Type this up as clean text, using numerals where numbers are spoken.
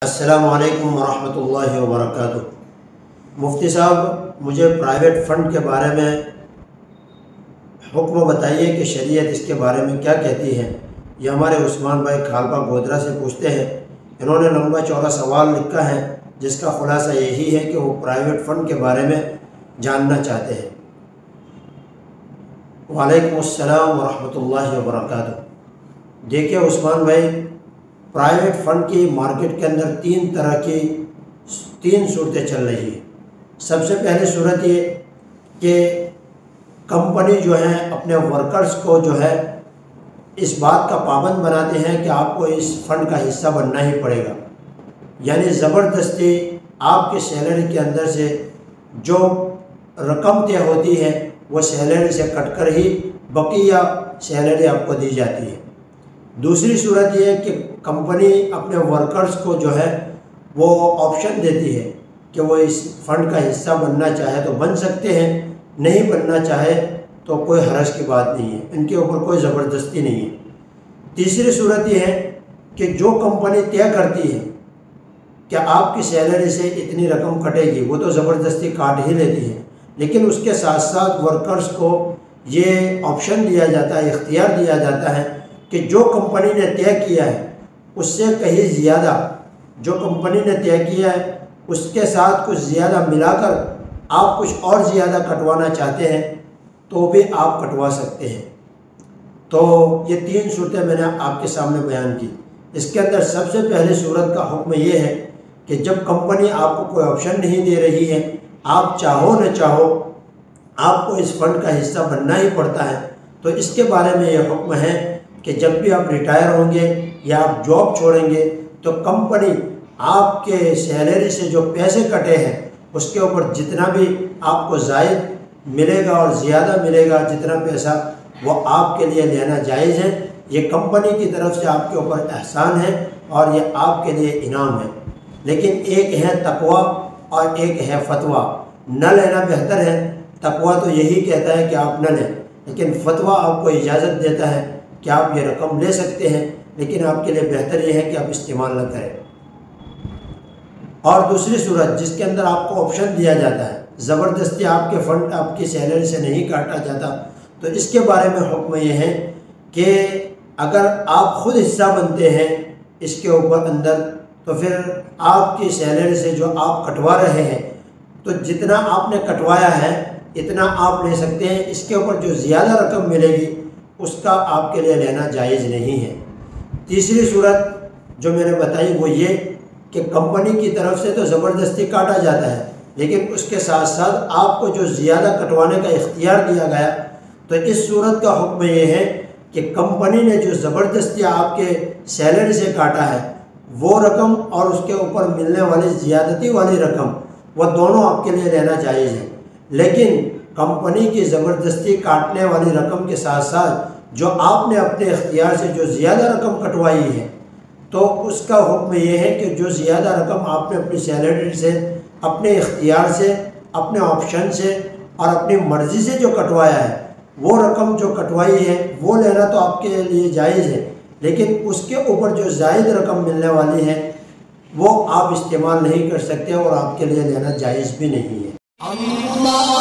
السلام علیکم ورحمۃ اللہ وبرکاتہ۔ مفتی صاحب، مجھے پرائیویٹ فنڈ کے بارے میں حکم بتائیے کہ شریعت اس کے بارے میں کیا کہتی ہے۔ یہ ہمارے عثمان بھائی کھالپا گودرا سے پوچھتے ہیں۔ انہوں نے لمبا چوڑا سوال لکھا ہے جس کا خلاصہ یہی ہے کہ وہ پرائیویٹ فنڈ کے بارے میں جاننا چاہتے ہیں۔ وعلیکم السلام ورحمۃ اللہ وبرکاتہ۔ دیکھیے عثمان بھائی، پرائیویٹ فنڈ کی مارکیٹ کے اندر تین صورتیں چل رہی ہیں۔ سب سے پہلی صورت یہ کہ کمپنی جو ہے اپنے ورکرز کو جو ہے اس بات کا پابند بناتے ہیں کہ آپ کو اس فنڈ کا حصہ بننا ہی پڑے گا، یعنی زبردستی آپ کی سیلری کے اندر سے جو رقم طے ہوتی ہے وہ سیلری سے کٹ کر ہی بقیہ سیلری آپ کو دی جاتی ہے۔ دوسری صورت یہ ہے کہ کمپنی اپنے ورکرز کو جو ہے وہ آپشن دیتی ہے کہ وہ اس فنڈ کا حصہ بننا چاہے تو بن سکتے ہیں، نہیں بننا چاہے تو کوئی حرج کی بات نہیں ہے، ان کے اوپر کوئی زبردستی نہیں ہے۔ تیسری صورت یہ ہے کہ جو کمپنی طے کرتی ہے کہ آپ کی سیلری سے اتنی رقم کٹے گی، وہ تو زبردستی کاٹ ہی لیتی ہے، لیکن اس کے ساتھ ساتھ ورکرز کو یہ آپشن دیا جاتا ہے، اختیار دیا جاتا ہے کہ جو کمپنی نے طے کیا ہے اس سے کہیں زیادہ، جو کمپنی نے طے کیا ہے اس کے ساتھ کچھ زیادہ ملا کر آپ کچھ اور زیادہ کٹوانا چاہتے ہیں تو بھی آپ کٹوا سکتے ہیں۔ تو یہ تین صورتیں میں نے آپ کے سامنے بیان کی۔ اس کے اندر سب سے پہلی صورت کا حکم یہ ہے کہ جب کمپنی آپ کو کوئی آپشن نہیں دے رہی ہے، آپ چاہو نہ چاہو آپ کو اس فنڈ کا حصہ بننا ہی پڑتا ہے، تو اس کے بارے میں یہ حکم ہے کہ جب بھی آپ ریٹائر ہوں گے یا آپ جاب چھوڑیں گے تو کمپنی آپ کے سیلری سے جو پیسے کٹے ہیں اس کے اوپر جتنا بھی آپ کو زائد ملے گا اور زیادہ ملے گا جتنا پیسہ، وہ آپ کے لیے لینا جائز ہے۔ یہ کمپنی کی طرف سے آپ کے اوپر احسان ہے اور یہ آپ کے لیے انعام ہے۔ لیکن ایک ہے تقویٰ اور ایک ہے فتویٰ۔ نہ لینا بہتر ہے۔ تقویٰ تو یہی کہتا ہے کہ آپ نہ لیں، لیکن فتویٰ آپ کو اجازت دیتا ہے کہ آپ یہ رقم لے سکتے ہیں، لیکن آپ کے لیے بہتر یہ ہے کہ آپ استعمال نہ کریں۔ اور دوسری صورت جس کے اندر آپ کو آپشن دیا جاتا ہے، زبردستی آپ کے فنڈ آپ کی سیلری سے نہیں کاٹا جاتا، تو اس کے بارے میں حکم یہ ہے کہ اگر آپ خود حصہ بنتے ہیں اس کے اوپر اندر، تو پھر آپ کی سیلری سے جو آپ کٹوا رہے ہیں تو جتنا آپ نے کٹوایا ہے اتنا آپ لے سکتے ہیں، اس کے اوپر جو زیادہ رقم ملے گی اس کا آپ کے لیے لینا جائز نہیں ہے۔ تیسری صورت جو میں نے بتائی وہ یہ کہ کمپنی کی طرف سے تو زبردستی کاٹا جاتا ہے، لیکن اس کے ساتھ ساتھ آپ کو جو زیادہ کٹوانے کا اختیار دیا گیا، تو اس صورت کا حکم یہ ہے کہ کمپنی نے جو زبردستی آپ کے سیلری سے کاٹا ہے وہ رقم اور اس کے اوپر ملنے والی زیادتی والی رقم، وہ دونوں آپ کے لیے لینا جائز ہے۔ لیکن کمپنی کی زبردستی کاٹنے والی رقم کے ساتھ ساتھ جو آپ نے اپنے اختیار سے جو زیادہ رقم کٹوائی ہے، تو اس کا حکم یہ ہے کہ جو زیادہ رقم آپ نے اپنی سیلری سے، اپنے اختیار سے، اپنے آپشن سے اور اپنی مرضی سے جو کٹوایا ہے، وہ رقم جو کٹوائی ہے وہ لینا تو آپ کے لیے جائز ہے، لیکن اس کے اوپر جو زائد رقم ملنے والی ہے وہ آپ استعمال نہیں کر سکتے اور آپ کے لیے لینا جائز بھی نہیں ہے۔ اللہ